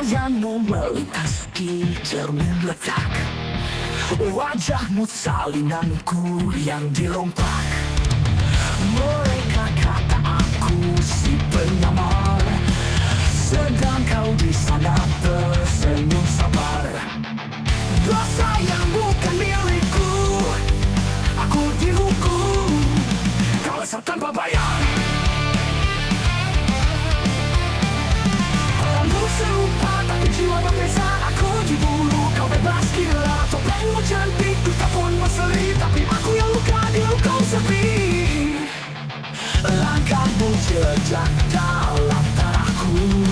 Wajahmu melintas di cermin letak, wajahmu salinanku yang dirompak. Mereka kata aku si penyamar, sedang kau di sana tersenyum sabar. Dosa yang bukan milikku, aku dihukum, kau lesap tanpa bayar. Rambut serupa tapi jiwa berbeza, aku diburu, kau bebas gila. Topengmu cantik, dusta pun berseri, tapi aku yang luka, diri kau sepi. Langkahmu jejak dalam darahku,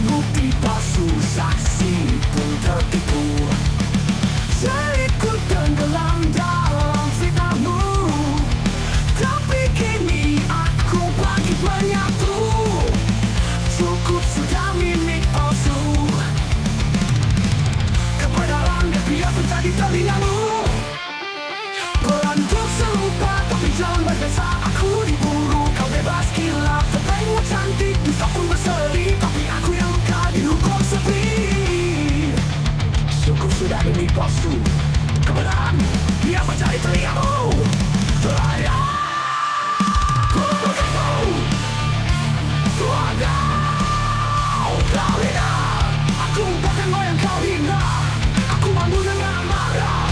bukti palsu saksi pun tertipu. Ceritaku tenggelam dalam fitnahmu, tapi kini aku bangkit menyatu. Cukup sudah mimik palsu, kebenaran biar menjadi telingamu. Beranduk serupa tapi jangan berbeza, aku diburu, kau bebas gila. Topengmu cantik, dusta pun berseri, tapi aku yang luka, dihukum sepi. Cukup sudah mimik palsu, kebenaran biar menjadi telingamu. Teraya kutukanmu, Tuhan. Kau hina, aku bahkan goyang kau hina, aku mampu dengan marah.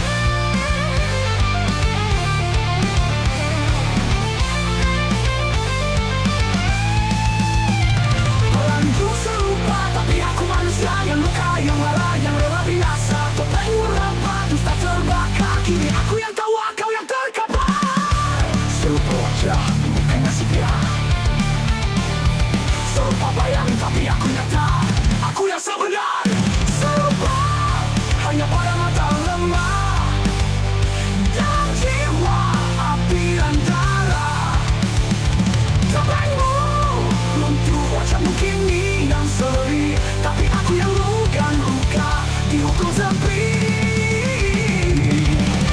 Beranduk serupa tapi aku manusia yang luka, yang marah, yang rela biasa. Topengmu rapat, dusta terbakar, kini aku yang tawa, kau yang terkapar. Serupa wajah, bukan nasib dia, serupa bayang tapi aku nyata, aku yang sebenar. Serupa hanya pada mata lemah dan jiwa api antara. Topengmu runtuh, wajahmu kini yang seri, tapi aku yang luka-luka, dihukum sepi.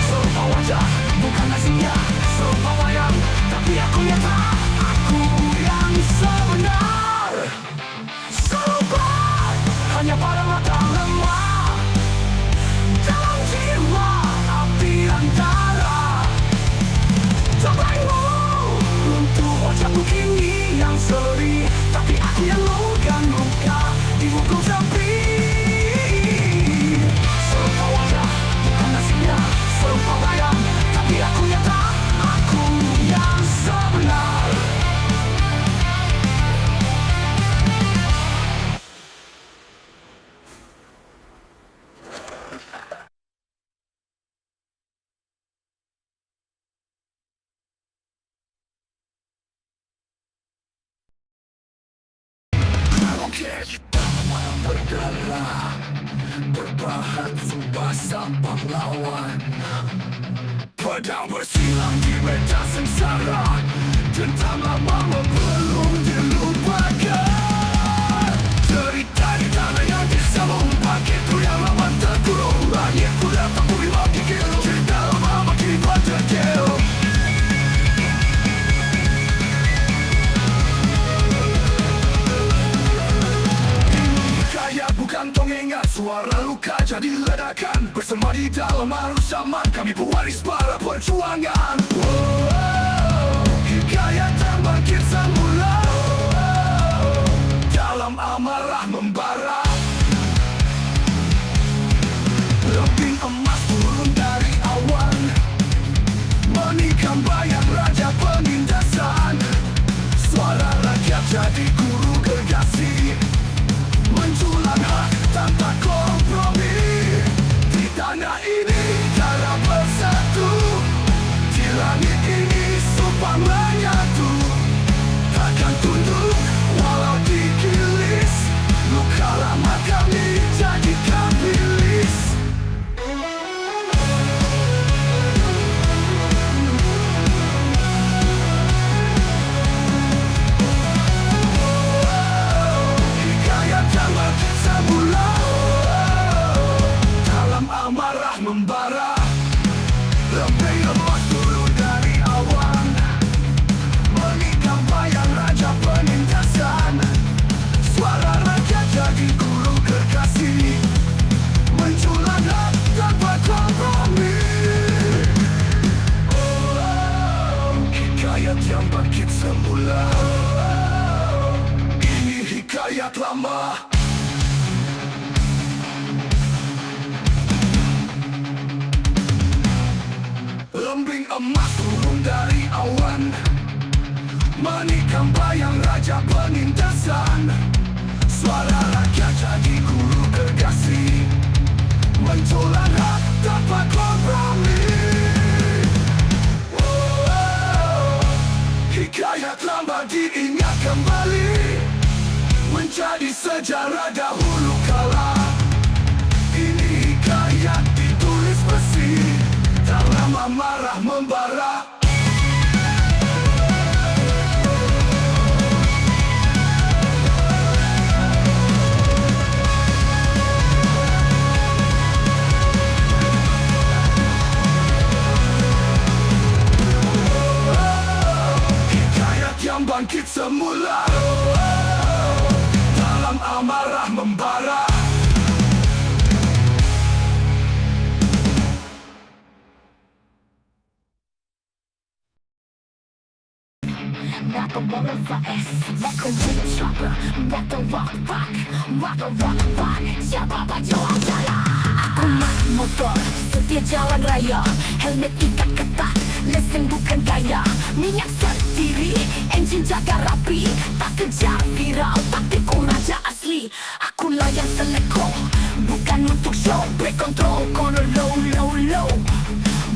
Serupa wajah, bukan aslinya, serupa bayang tapi aku nyata, aku yang sebenar. Serupa hanya pada mata lemah dalam jiwa api antara. Topengmu runtuh, wajahmu kini yang seri, tapi aku yang luka-luka, dihukum sepi. Serupa wajah, bukan aslinya, serupa bayang tapi aku nyata, aku yang sebenar. Malam berdarah, berbahan basah pahlawan, pedang bersilang di medan sengsara, dendam lama belum dilupakan. Cerita di tanah yang disambung, paketku yang lama terkurung, langitku datang bumi makin kecil, cerita lama makin terkecil. Bukan dongeng, suara luka jadi ledakan, bersama di dalam arus zaman, kami pewaris para perjuangan. Hikayat terbangkit semula, dalam amarah membara. Lebing emas turun dari awan, menikam bayang raja penindasan. Suara rakyat jadi guru gergasi, menculang hak tanpa kompromi. Di tanah ini darah bersatu, di langit ini sumpah menyatu. Takkan tunduk walau dikilis, luka lama kami jadikan bilis. Hikayat yang semula, dalam amarah membara. bersama. Lembing emas turun dari awan, menikam bayang raja penindasan. Suara rakyat jadi guru gergasi, mencolat hak tanpa kompromi. Hikayat lama diingat kembali, menjadi sejarah dahulu kala. Ini hikayat ditulis besi, dalam amarah membara. Yang bangkit semula, dalam amarah membara. Not the one of us, not the real chopper, not the rock back. Siapa jual jalan? Aku mak motor, setia jalan raya. Helmet ikat ketat, lesen bukan gaya. Minyak sendiri, engine jaga rapi. Tak kejar viral, tapi ku raja asli. Aku layan seleko, bukan untuk show. Break control, corner low.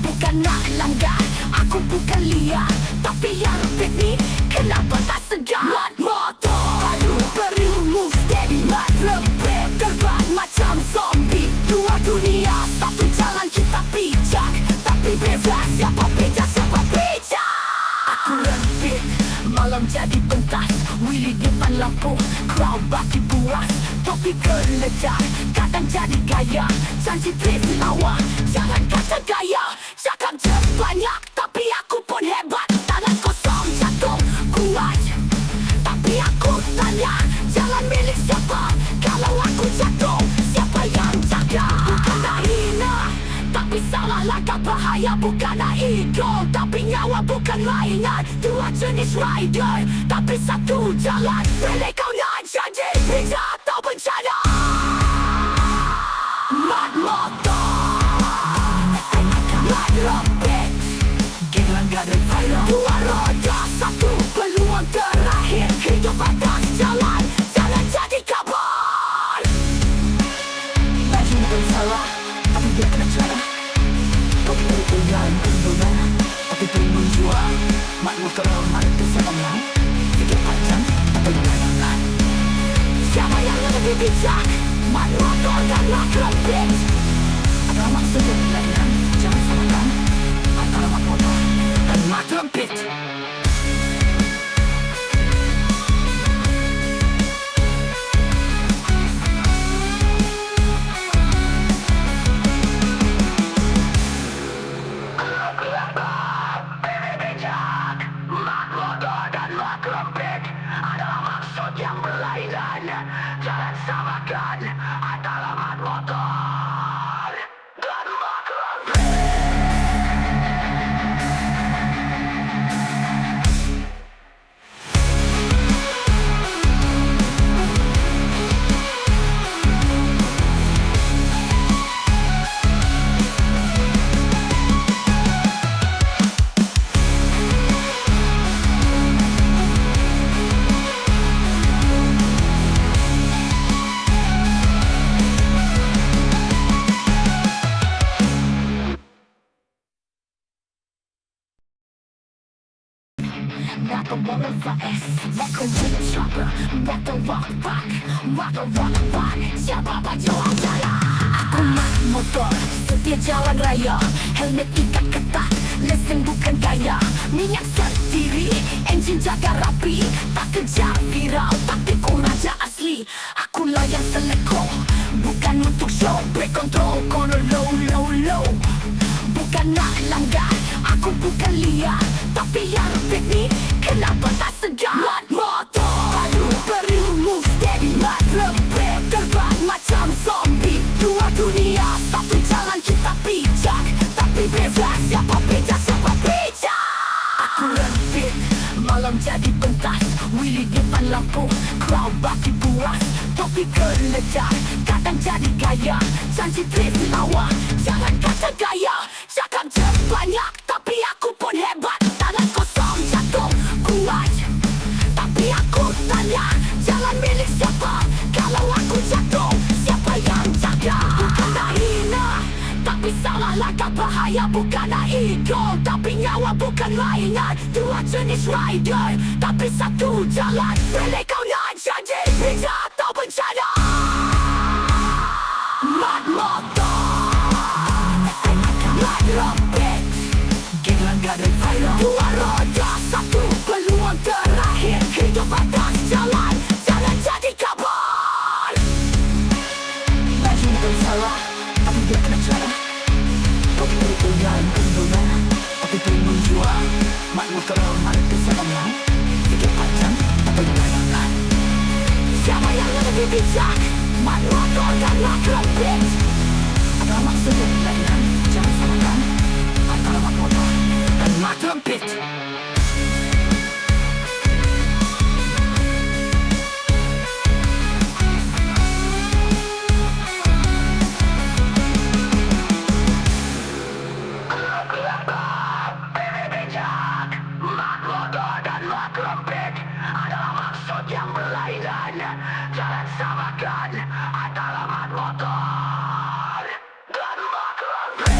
Bukan nak langgar, aku bukan liar. Tapi yang teknik, kenapa tak sedar? Buat motor baru move steady. Mat lebih terbang macam zombie. Dua dunia, satu jalan kita pijak. Tapi bebas, siapa bijak. Aku rempit, malam jadi pentas. Willy depan lampu, crowd baki puas. Topi gelejar, kadang jadi gaya. Janji tracing lawan, jangan kata gaya. Cakap je banyak, tapi aku pun hebat. Tangan kosong jatuh kuat, tapi aku tanya, jalan milik siapa? Kalau aku jatuh, siapa yang jaga? Bukan nak hina, tapi salah langkah bahaya. Bukan nak ego, tapi nyawa bukan mainan. Dua jenis rider, tapi satu jalan. Pilih kau nak janji, bijak atau bencana. Mat motor, mat robek, geng langgar dan viral. Dua roda, satu peluang terakhir. Hidup atas jalan, jangan jadi kabar. Baju bukan salah, tapi dia kena cara. Kau perlu tinggal keuntungan, tapi perlu menjual. Mat motor, mat itu siapa mau? Fikir panjang, tapi menyenangkan. Siapa yang lebih bijak? Mat motor dan mat robek. Ada maksud yang lain, jangan salahkan antara mat motor dan mat robek. Jangan samakan antara mat motor dan mat robek. Not the one of us, not the real chopper, not the rock back. Siapa jual jalan? Aku mak motor, setia jalan raya. Helmet ikat ketat, lesen bukan gaya. Minyak sendiri, engine jaga rapi. Tak kejar viral, tapi ku raja asli. Aku layan seleko, bukan untuk show. Break control, corner low. Bukan nak langgar, aku bukan liar. Tapi yang teknik, kenapa tak sedar? Mat motor baru move steady. Mat lebih terbang macam zombie. Dua dunia, satu jalan kita pijak. Tapi bebas, siapa bijak. Aku rempit, malam jadi pentas. Willy Pilih depan lampu, crowd bagi puas. Topi geledah, kadang jadi gaya. Janji drift lawa, jangan kata gaya. Cakap banyak, tapi aku pun hebat. Tangan kosong jatuh kuat, tapi aku tanya, jalan milik siapa? Kalau aku jatuh, siapa yang jaga? Bukanlah hina, tapi salah langkah bahaya. Bukanlah ego, tapi nyawa bukan mainan. Dua jenis rider, tapi satu jalan. Pilih kau nak jadi hingga atau bencana. Mad motor, mad rompet, geng langgar dan viral. Dua roda, satu peluang terakhir. Hidup atas jalan, jangan jadi kabar. Baju bukan salah, tapi dia kena cara. Kopi dari tinggal kendungan, tapi pengen menjual. Mat motor, mat kesabaran. Sikit panjang, tapi menyenangkan. Siapa yang lebih bijak? Mat motor dan mat rompet. Ada maksud yang lain, jangan samakan antara mat motor dan mat rompet. Jangan samakan antara mat motor dan mat rompet.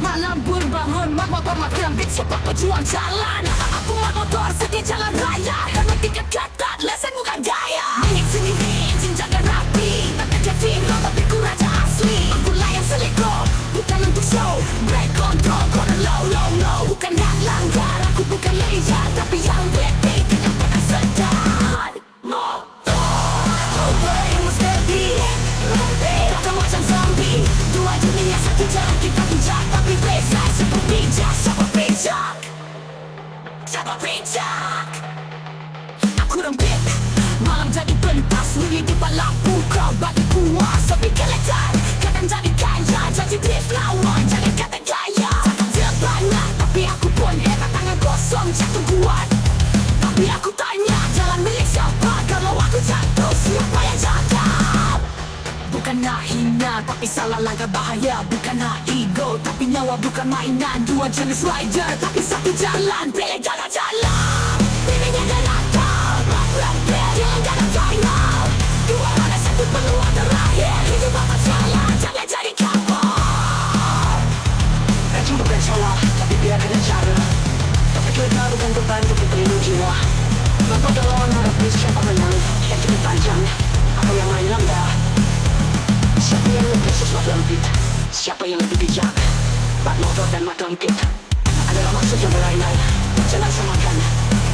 Malam berbangun, mat motor mat rompet, sebab pejuang jalan. Aku mat motor setia jalan raya, dan tingkat ketat, lesen bukan gaya. Milik sendiri, engine jaga rapi, tak kerja film, tapi ku raja asli. Aku layan seliko, bukan untuk show. Brake control, corner low, low, low. Bukan yang langgar, aku bukan laser, tapi yang wetty, yang pernah sedar. Motor, over ilmu steady, rompet, atau macam zombie. Dua dunia satu jalan kita pijak, tapi beza sebab bijak. Siapa bijak? Siapa bijak? Aku rompet, malam jadi pentas, wili di lampu. Crowd bagi puas, tapi geletar, kadang jadi kaya. Janji drift lawan, jangan kata gaya. Cakap banyak, tapi aku pun hebat. Tangan kosong jatuh kuat, tapi aku tanya, jalan milik siapa? Kalau aku jatuh, siapa yang jaga? Bukanlah hina, tapi salah langkah bahaya. Bukanlah ego, tapi nyawa bukan mainan. Dua jenis rider, tapi satu jalan. Pilih jalan-jalan, pilihnya adalah kau. Rompet, jalan dalam final. Dua roda, satu peluang terakhir. Hidup apa jalan, jangan jadi kabar. Racun bukan salah, tapi biar kena cara. Tak kereta bukan beban, tapi pelindung jiwa. Mampu lawan hadapi siapa menang. Yang cukup panjang, apa yang main lambat. Siapa yang lebih sesuatu rompet? Siapa yang lebih bijak? Mat motor dan mat rompet adalah maksud yang berlain-lain. Jangan samakan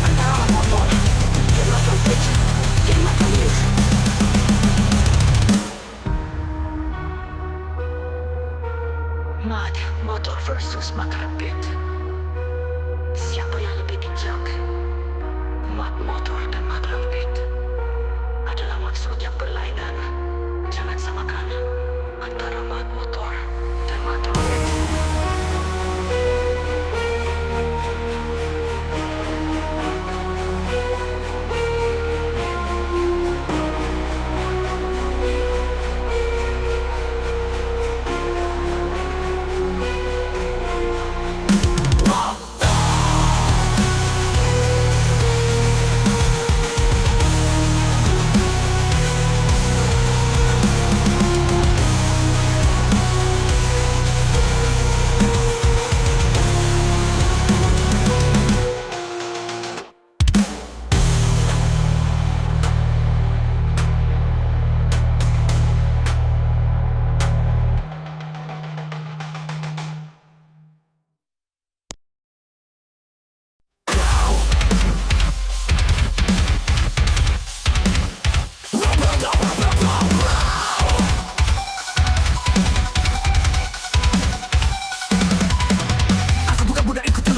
antara mat motor dan mat rompet. Dan mat rompet. Mat motor versus mat rompet. Siapa yang lebih bijak? Mat motor dan mat rompet adalah maksud yang berlainan. Jangan samakan antara mat motor dan mat rompet.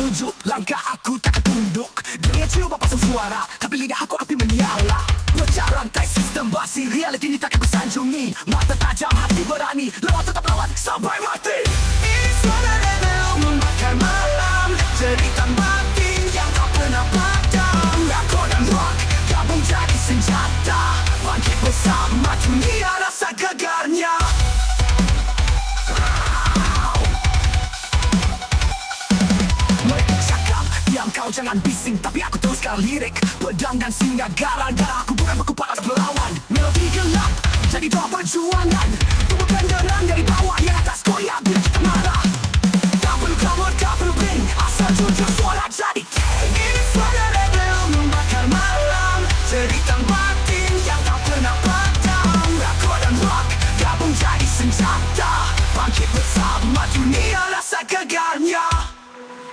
tunjuk langkah aku takkan tunduk. Dunia cuba pasang suara, tapi lidah aku api menyala. Pecah rantai sistem basi, reality ini takkan kusanjungi. Mata tajam, hati berani, lawan tetap lawan sampai mati. Ini suara rebel membakar malam, cerita batin yang tak pernah padam. Rap dan rock gabung jadi senjata, bangkit bersama dunia rasa gegarnya. Mereka cakap, diam kau jangan bising, tapi aku teruskan lirik. Pedang dan singa garang, darah aku bukan beku panas melawan. Melodi gelap, jadi doa perjuangan. Tubuh benderang dari bawah, yang atas goyah bila kita marah. Tak perlu coward, tak perlu bling, asal jujur suara jadi king. Ini suara rebel membakar malam, cerita batin yang tak pernah padam. Rap dan rock gabung jadi senjata, bangkit bersama dunia rasa gegarnya.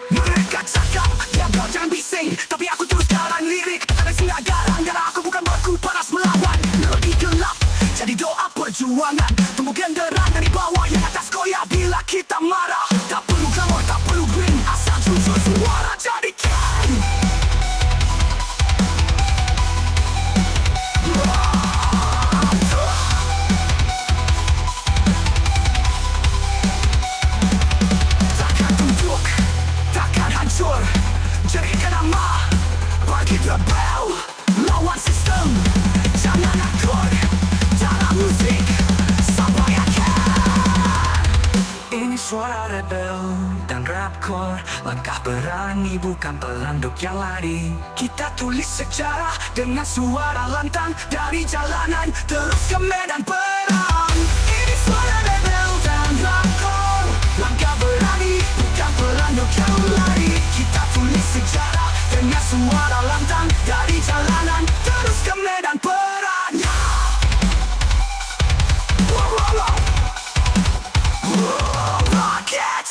Mereka cakap, diam kau jangan bising, tapi aku terus garang lirik. Ada singa garang, darah aku bukan beku panas melawan. Melodi gelap, jadi doa perjuangan. Tumbuh genderang dari bawah, yang atas goyah bila kita marah. Tak perlu glamour, tak perlu bling, asal jujur suara jadi king. Takkan tunduk, takkan hancur, jadikan nama bagi rebel, lawan sistem. Jangan akur dalam musik sampai akhir. Ini suara rebel dan rapcore, langkah berani bukan pelanduk yang lari. Kita tulis sejarah dengan suara lantang, dari jalanan terus ke medan perang. Ini suara rebel dan rapcore, langkah berani bukan pelanduk yang lari. Kita tulis sejarah dengan suara lantang, dari jalanan terus ke medan perang. Rocket!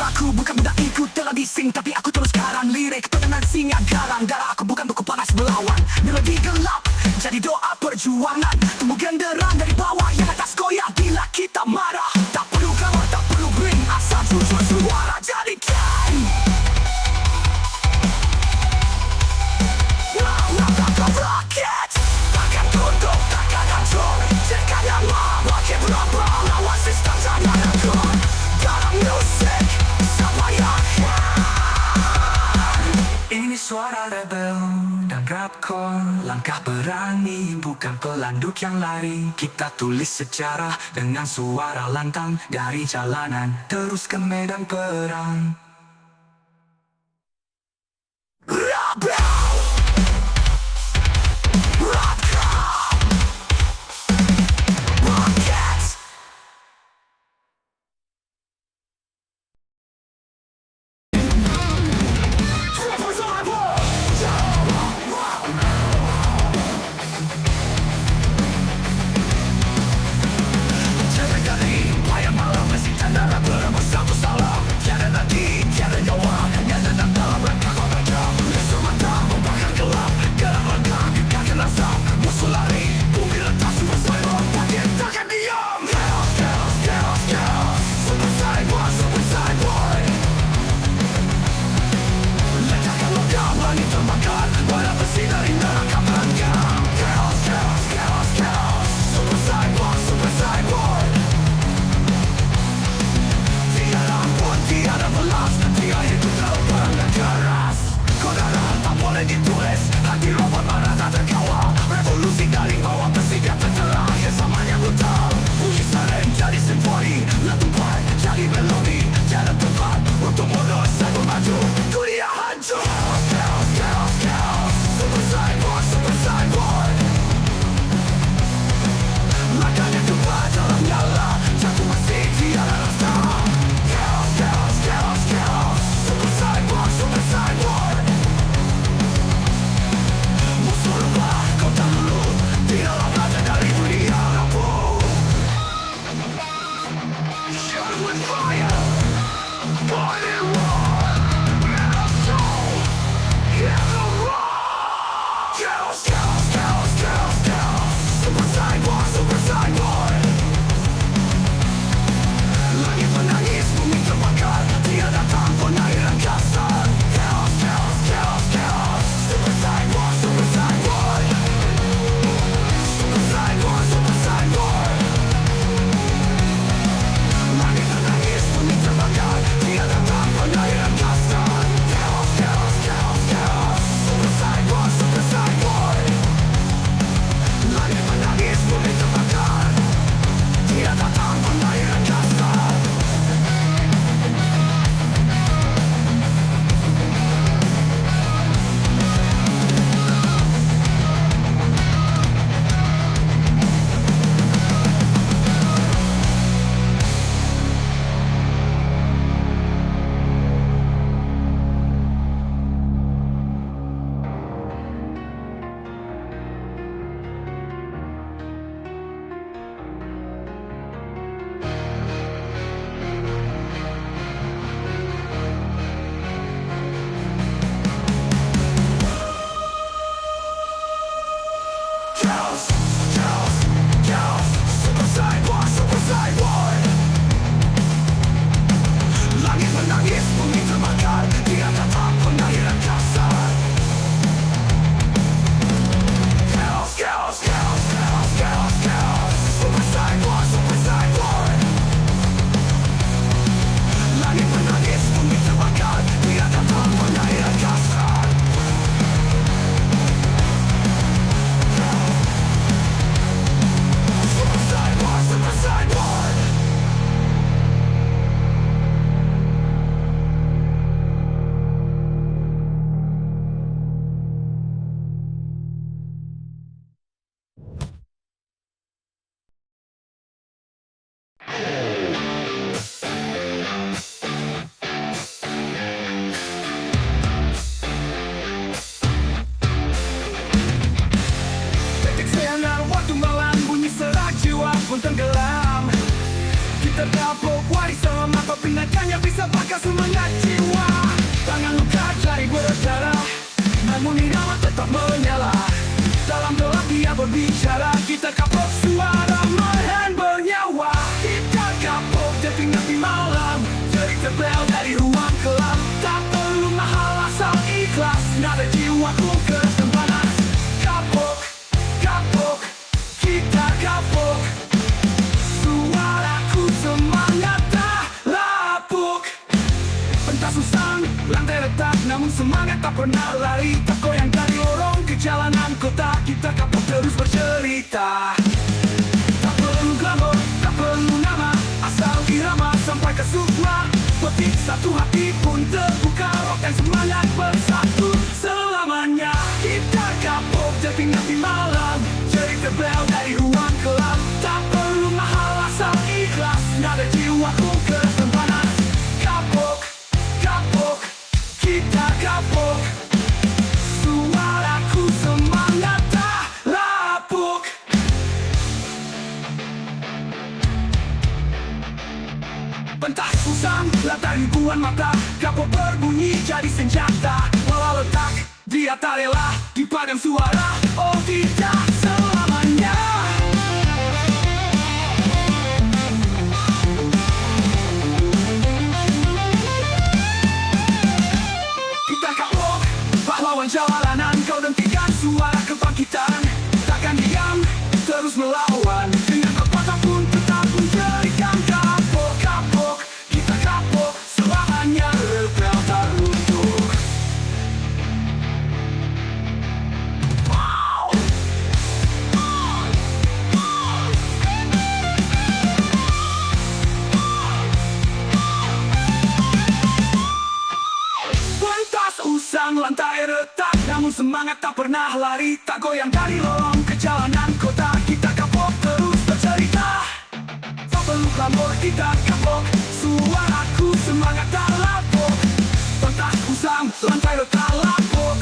Aku bukan budak ikut melodi sing, tapi aku terus garang lirik. Pengenan singa garang, darah aku bukan beku panas melawan. Melodi gelap, jadi doa perjuangan. Tumbuh genderang dari bawah, yang atas goyah bila kita marah. Tak perlu glamour, tak perlu bling, asal jujur suara jadi king. Rocket! Takkan tunduk, takkan hancur, jadikan nama bagi berapa, lawan sistem jangan akur. Dalam musik sampai akhir. Ini suara rebel dan rapcore, langkah berani bukan pelanduk yang lari. Kita tulis sejarah dengan suara lantang, dari jalanan terus ke medan perang. Rebel! Dari bayang malam mesin tandara berembus satu salam. Tiada nanti Sampaikan semangat jiwa. Tangan luka jadi berdarah, namun irama tetap menyala. Dalam doa dia berbicara, kita kapok suara merhen bernyawa. Kita kapok tepi malam, jadi terbel dari ruang kelam. Tak perlu mahal asal ikhlas, nada jiwaku keras dan panas. Kapok, kapok, kita kapok. Suaraku semangat tak lapuk. Pentas usang, lantai retak, namun semangat tak pernah lari. Tak goyang dari lorong ke jalanan kota, kita kapok terus bercerita. Tak perlu glamor, tak perlu nama, asal irama sampai ke sukma. Petik satu hati pun terbuka, rock dan semangat bersatu selamanya. Kita kapok tepi malam, jadi terbel dari ruang kelam. Tak perlu mahal asal ikhlas, nada jiwaku keras dan panas. Kapok, kapok, kita kapok. Suaraku semangat tak lapuk. Pentas usang, latar ribuan mata, kapok berbunyi jadi senjata. Walau letak, dia tak rela dipadam suara. Oh tidak selamanya. Kita kapok, pahlawan jalanan. Kau dentikan suara kebangkitan. Takkan diam, terus melawan. Dengan kekuatan pun tetap menjadikan. Kapok, kapok, kita kapok. Selamanya rebel tak runtuh. Pentas usang, lantai retak, namun semangat tak pernah lari. Tak goyang dari lorong ke jalanan kota, kita kapok terus bercerita. Tak perlu glamor, kita kapok. Suaraku semangat tak lapuk. Pentas usang, lantai retak lapuk.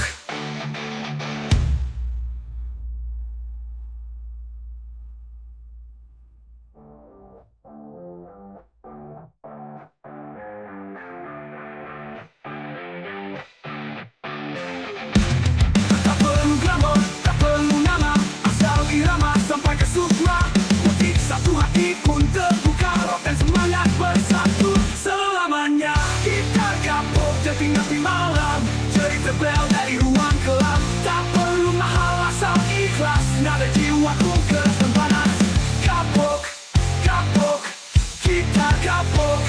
Tak perlu glamor, tak perlu nama, asal irama sampai ke sukma. Petik satu hati pun terbuka, rock dan semangat bersatu selamanya. Kita kapok tepi malam, jadi terbel dari ruang kelam. Tak perlu mahal asal ikhlas, nada jiwaku keras dan panas. Kapok, kapok, kita kapok.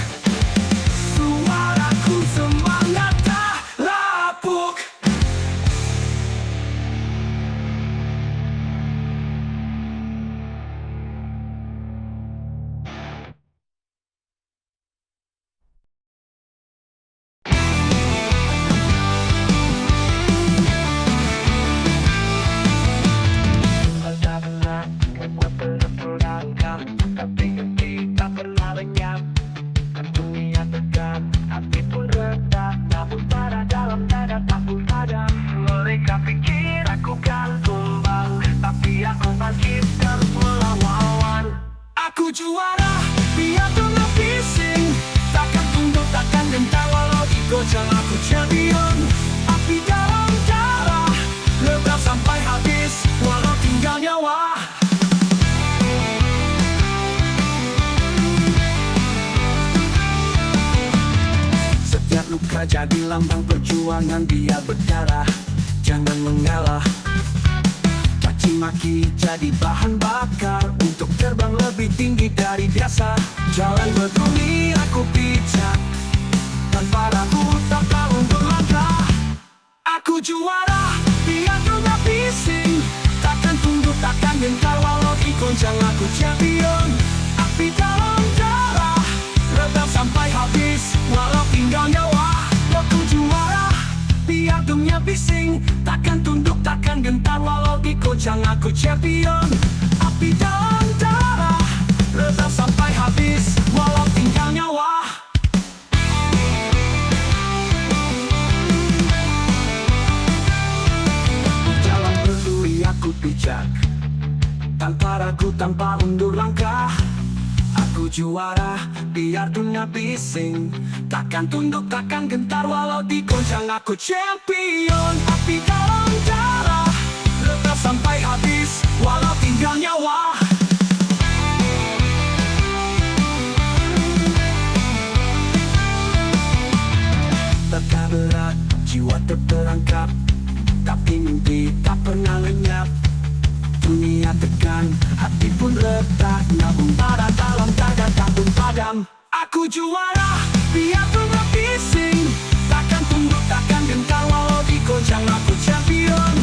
Suaraku semangat tak lapuk. Mereka pikir aku kan tumbang, tapi aku bangkit terus melawan. Aku juara, biar dunia bising. Takkan tunduk, takkan gentar, walau digoncang aku champion. Api dalam darah, rebel sampai habis, walau tinggal nyawa. Setiap luka jadi lambang perjuangan, biar berdarah, jangan mengalah. Caci maki jadi bahan bakar untuk terbang lebih tinggi dari biasa. Jalan berduri aku pijak, tanpa ragu tanpa undur langkah. Aku juara, biar dunia bising. Takkan tunduk, takkan gentar, walau digoncang aku champion. Api dalam darah, rebel sampai habis, walau tinggal nyawa. Aku juara, biar dunia bising. Takkan tunduk, takkan gentar, walau digoncang aku champion. Api dalam darah, rebel sampai habis, walau tinggal nyawa. Jalan berduri aku bijak, tanpa ragu, tanpa undur langkah. Aku juara, biar dunia bising. Takkan tunduk, takkan gentar, walau dikoncang. Aku champion, api dalam darah, lepas sampai habis, walau tinggal nyawa. Lekah berat, jiwa terperangkap, tapi mimpi tak pernah lenyap. Dunia tekan, hati pun retak, namun bara dalam dada tak pun padam. Aku juara, biar dunia bising. Takkan tunduk, takkan gentar, walau dikoncang. Aku champion,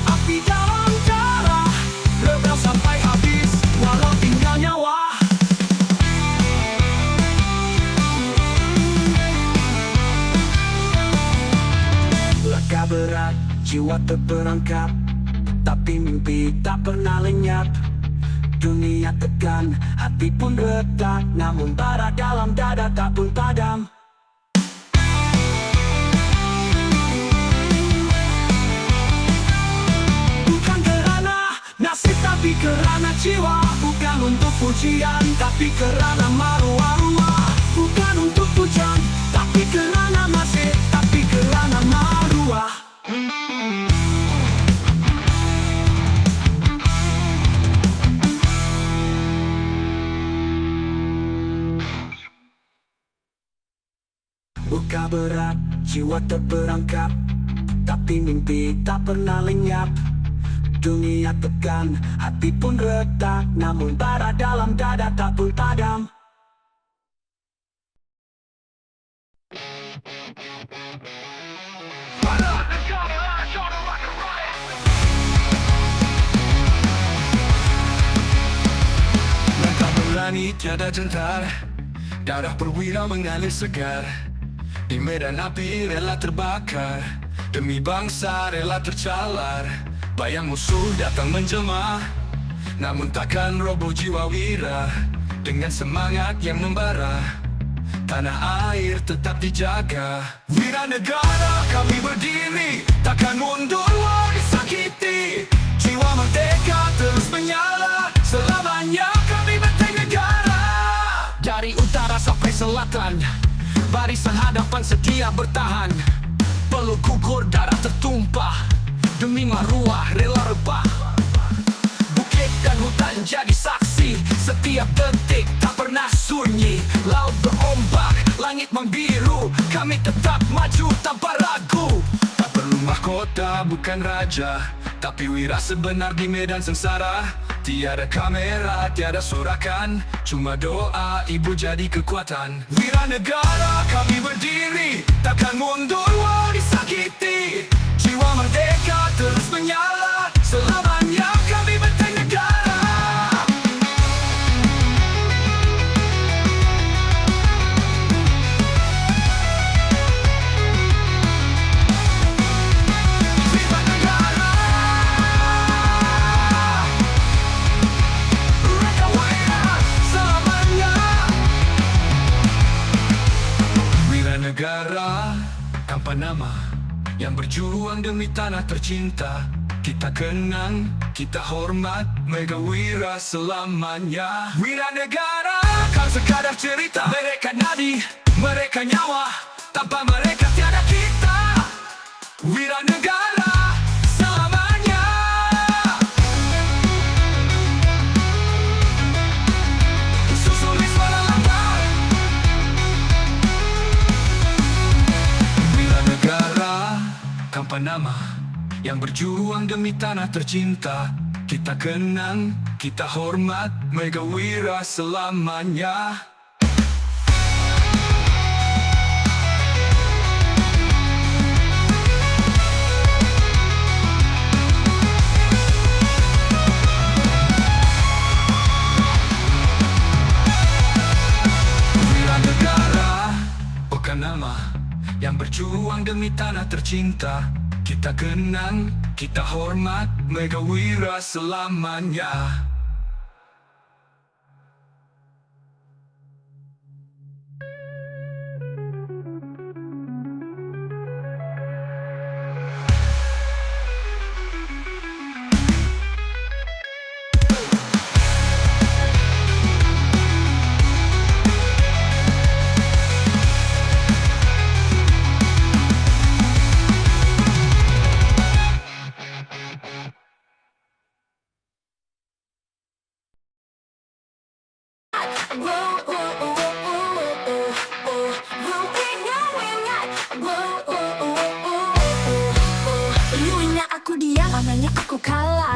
api dalam darah, rebel sampai habis, walau tinggal nyawa. Lekah berat, jiwa terperangkap, tapi mimpi tak pernah lenyap. Dunia tekan, hati pun retak, namun bara dalam dada tak pun padam. Bukan kerana nasib tapi kerana jiwa, bukan untuk pujian tapi kerana maruah-ruah. Bukan untuk pujian tapi kerana masih, tapi kerana maruah. Luka berat, jiwa terperangkap, tapi mimpi tak pernah lenyap. Dunia tekan, hati pun retak, namun bara dalam dada tak pun padam. Langkah berani tiada gentar, darah perwira mengalir segar. Di medan api rela terbakar, demi bangsa rela tercalar. Bayang musuh datang menjelma, namun takkan roboh jiwa wira. Dengan semangat yang membara, tanah air tetap dijaga. Wira negara kami berdiri, takkan mundur walau disakiti. Jiwa merdeka terus menyala, selamanya kami benteng negara. Dari utara sampai selatan, barisan hadapan setia bertahan. Peluk gugur, darah tertumpah, demi maruah rela rebah. Bukit dan hutan jadi saksi, setiap detik tak pernah sunyi. Laut berombak, langit membiru, kami tetap maju tanpa ragu. Tak perlu mahkota, bukan raja, tapi wira sebenar di medan sengsara. Tiada kamera, tiada sorakan, cuma doa ibu jadi kekuatan. Wira negara kami berdiri, takkan mundur walau disakiti. Jiwa merdeka terus menyala, selamanya kami benteng negara. Wira negara, mereka wira selamanya. Wira negara, tanpa nama, yang berjuang demi tanah tercinta. Kita kenang, kita hormat, mega wira selamanya. Wira negara kan sekadar cerita, mereka nadi, mereka nyawa, tanpa mereka tiada kita. Wira negara selamanya. Susuri suara lambat, wira negara tanpa nama, yang berjuang demi tanah tercinta. Kita kenang, kita hormat, mega wira selamanya. Wira negara, bukan nama, yang berjuang demi tanah tercinta. Kita kenang, kita hormat, mega wira selamanya.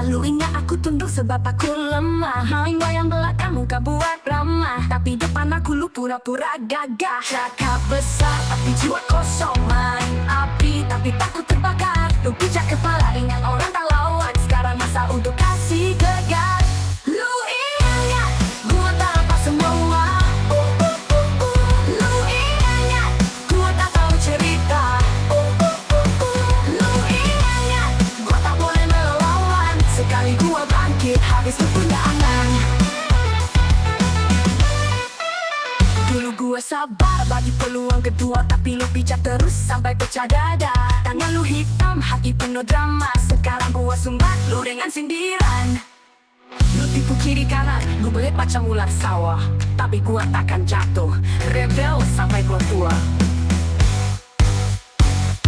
Selalu ingat aku tunduk sebab aku lemah. Main wayang belakang muka buat ramah, tapi depan aku lu pura-pura gagah. Cakap besar tapi jiwa kosong. Main api tapi takut terbakar. Lu pijak kepala dengan orang tak lawan. Sekarang masa untuk kasih gegar. Lu ingat gua tak lepas semua. Lu ingat gua tak tahu cerita. Lu ingat gua tak boleh melawan. Sekali gua bangkit habis lu punya angan. Dulu gua sabar bagi peluang kedua, tapi lu pijak terus sampai pecah dada. Tangan lu hitam, hati penuh drama. Sekarang gua sumbat lu dengan sindiran. Lu tipu kiri kanan, gua belit macam ular sawah, tapi gua takkan jatuh. Rebel sampai gua tua.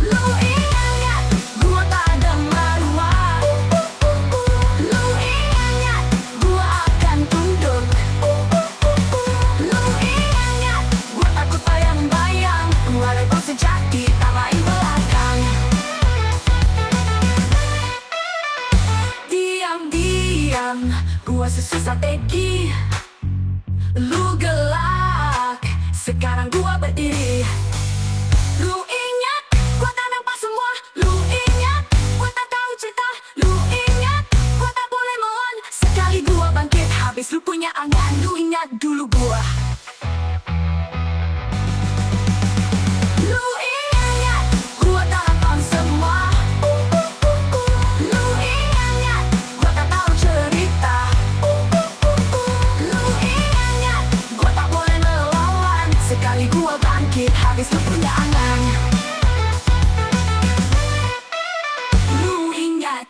Lu ingat gua tak ada maruah. Lu ingat gua akan tunduk. Lu ingat gua takut bayang-bayang. Gua rebel sejati, tak main belakang. Diam-diam gua susun strategi. Lu gelak, sekarang gua berdiri. Lu ingat gua tak nampak semua. Lu ingat gua tak tahu cerita. Lu ingat gua tak boleh melawan. Sekali gua bangkit habis lu punya angan. Lu ingat dulu gua. Lu ingat gua tak nampak semua. Lu ingat gua tak tahu cerita. Lu ingat gua tak boleh melawan. Sekali gua bangkit habis lu punya angan. Lu ingat.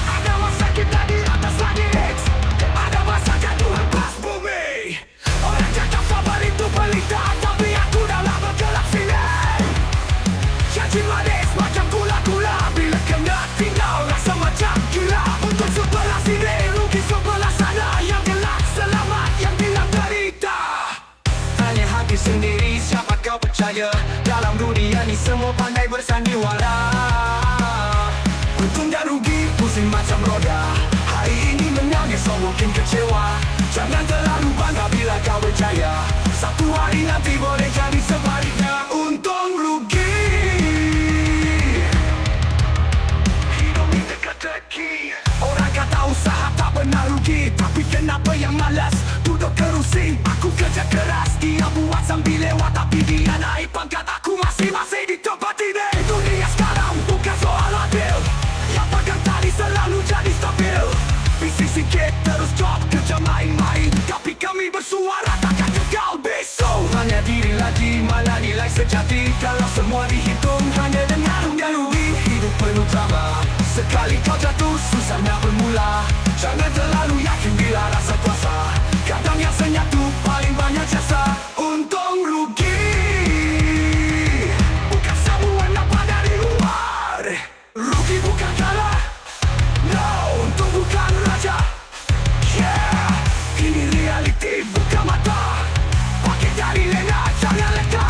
Ada masa kita di atas langit, ada masa jatuh lepas bumi. Orang cakap sabar itu pelita, tapi aku dalam bergelap sini. Janji manis macam gula-gula, bila kena tinggal rasa macam gila. Untuk sebelah sini, rugi sebelah sana. Yang gelap selamat, yang bilang derita. Tanya hati sendiri, siapa kau percaya? Dalam dunia ni semua pandai bersandiwara. Untung dan rugi, pusing macam roda. Hari ini menang, esok mungkin kecewa. Jangan terlalu bangga bila kau berjaya. Satu hari nanti boleh jadi sebaliknya. Untung rugi, hidup ni teka-teki. Orang kata usaha tak pernah rugi, tapi kenapa yang malas duduk kerusi? Aku kerja keras, dia buat sambil lewat, tapi dia naik pangkat, aku masih di tempat ini. Dunia sekarang bukan soal adil, yang pegang tali selalu jadi stabil. Bisnis sikit terus job kerja main-main, tapi kami bersuara takkan gagal besok. Tanya diri lagi, mana nilai sejati? Kalau semua dihitung hanya dengan untung rugi. Hidup penuh drama, sekali kau jatuh susahnya bermula. Jangan terlalu yakin bila rasa kuasa, kadang yang senyap tu paling banyak jasa. Untung rugi bukan semua nampak dari luar. Rugi bukan kalah, no, untung bukan raja. Yeah, ini reality bukan mata. Pakai dari lena, jangan leka.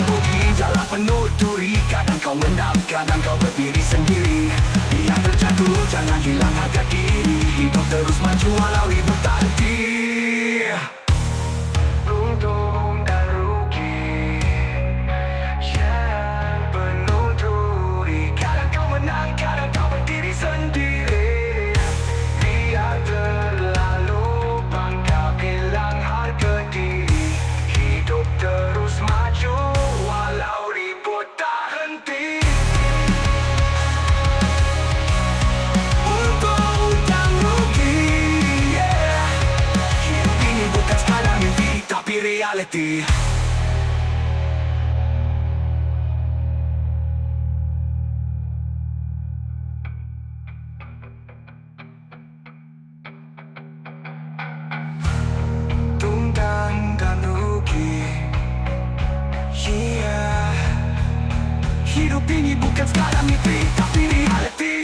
Rugi jalan penuh duri, kadang kau menang, kadang kau berdiri sendiri. Yang terjatuh jangan hilang harga diri. Hidup terus maju walau ribut tak henti. Untung dan rugi, yeah, penuh duri. Kadang kau menang, kadang kau berdiri sendiri. Dia terlalu bangga bilang harga diri. Hidup terus maju walau ribut tak henti. Untung dan rugi, yeah. Hidup ini bukan sekadar mimpi, tapi reality. Untung dan rugi, yeah. Hidup ini bukan sekadar mimpi, tapi reality.